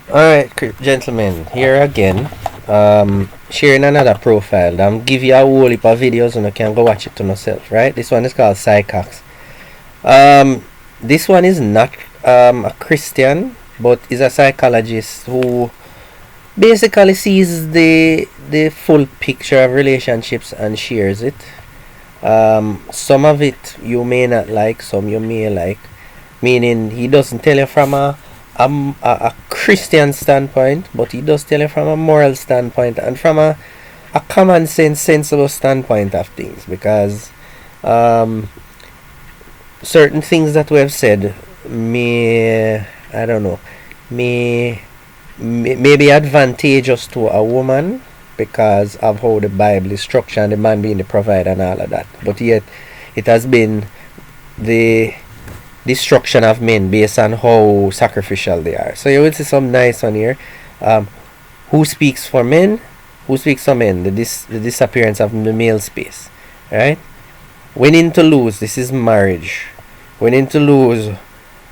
Alright, gentlemen, here again. Sharing another profile. I'm give you a whole heap of videos and you can go watch it to yourself, right? This one is called PsycHacks. This one is not a Christian, but is a psychologist who basically sees the full picture of relationships and shares it. Some of it you may not like, some you may like. Meaning he doesn't tell you from a Christian standpoint, but he does tell you from a moral standpoint and from a common sense, sensible standpoint of things. Because certain things that we have said may, I don't know, may be advantageous to a woman because of how the Bible is structured and the man being the provider and all of that. But yet, it has been the destruction of men based on how sacrificial they are. So you will see some nice one here. Who speaks for men? Who speaks for men? The disappearance of the male space. Right? Winning to lose. This is marriage. Winning to lose.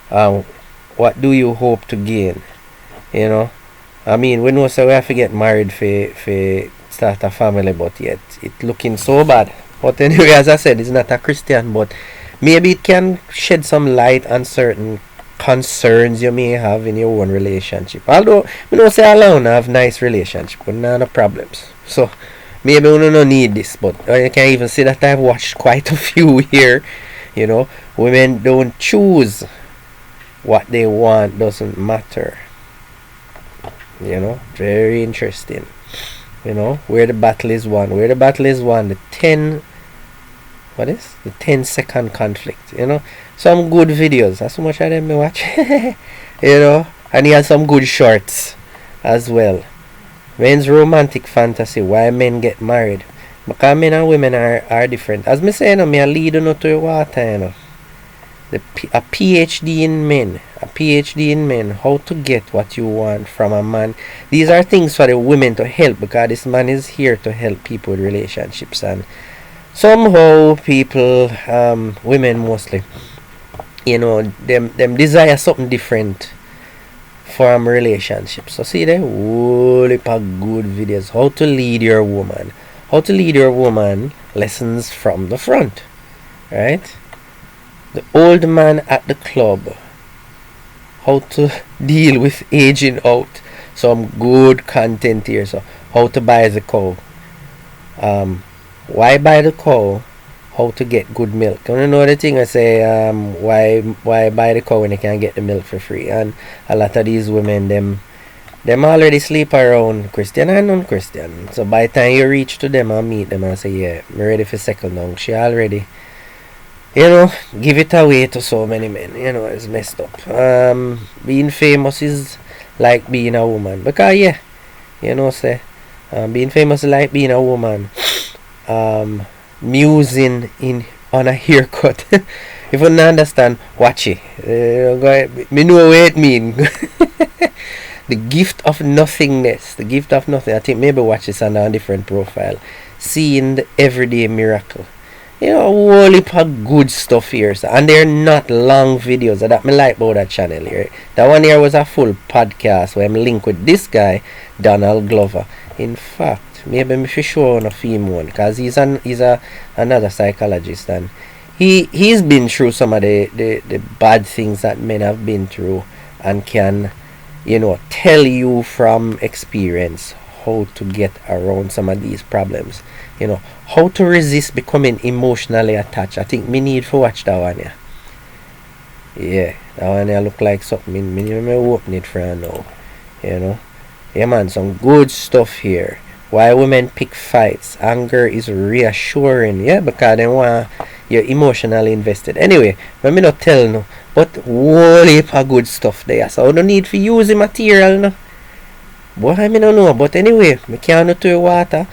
What do you hope to gain? You know? I mean, we know so we have to get married for start a family, but yet it looking so bad. But anyway, as I said, it's not a Christian, but maybe it can shed some light on certain concerns you may have in your own relationship. Although we don't say alone have nice relationship, but no problems. So maybe we don't need this, but you can even see that I've watched quite a few here. You know, women don't choose what they want, doesn't matter. You know, very interesting. You know, where the battle is won. Where the battle is won, the 10-second conflict. You know, some good videos. That's so much of them I watch. You know, and he has some good shorts as well. Men's romantic fantasy, why men get married. Because men and women are different. As me say, you know, me a lead you to water, you know. A PhD in men. A PhD in men. How to get what you want from a man. These are things for the women to help, because this man is here to help people with relationships. And somehow people, women mostly, you know, them desire something different from relationships. So see there, whole heap of good videos. How to lead your woman. How to lead your woman. Lessons from the front. Right? The old man at the club. How to deal with aging out. Some good content here. So how to buy the cow. Why buy the cow? How to get good milk. You know the thing I say, why buy the cow when you can get the milk for free? And a lot of these women, them already sleep around Christian and non-Christian. So by the time you reach to them and meet them and say, yeah, I'm ready for second down, she already, you know, give it away to so many men. You know, it's messed up. Being famous is like being a woman. Because yeah, you know, say, being famous is like being a woman. Musing on a haircut. If you don't understand, watch it. Me know what it mean. The gift of nothingness. The gift of nothing. I think maybe watch this on a different profile. Seeing the everyday miracle. You know, a whole heap of good stuff here. So, and they're not long videos. That me like about that channel here. That one here was a full podcast where I'm linked with this guy, Donald Glover. In fact, maybe me for sure on a film one, because he's another psychologist, and he's been through some of the bad things that men have been through, and can, you know, tell you from experience how to get around some of these problems. You know, how to resist becoming emotionally attached. I think me need to watch that one, yeah. Yeah, that one here look like something. Me open it for now. You know. Yeah man, some good stuff here. Why women pick fights. Anger is reassuring. Yeah, because they want you're emotionally invested. Anyway, let me not tell no. But whole heap of good stuff there. So I don't need to use the material no. Boy, I don't know. But anyway, me can't to water.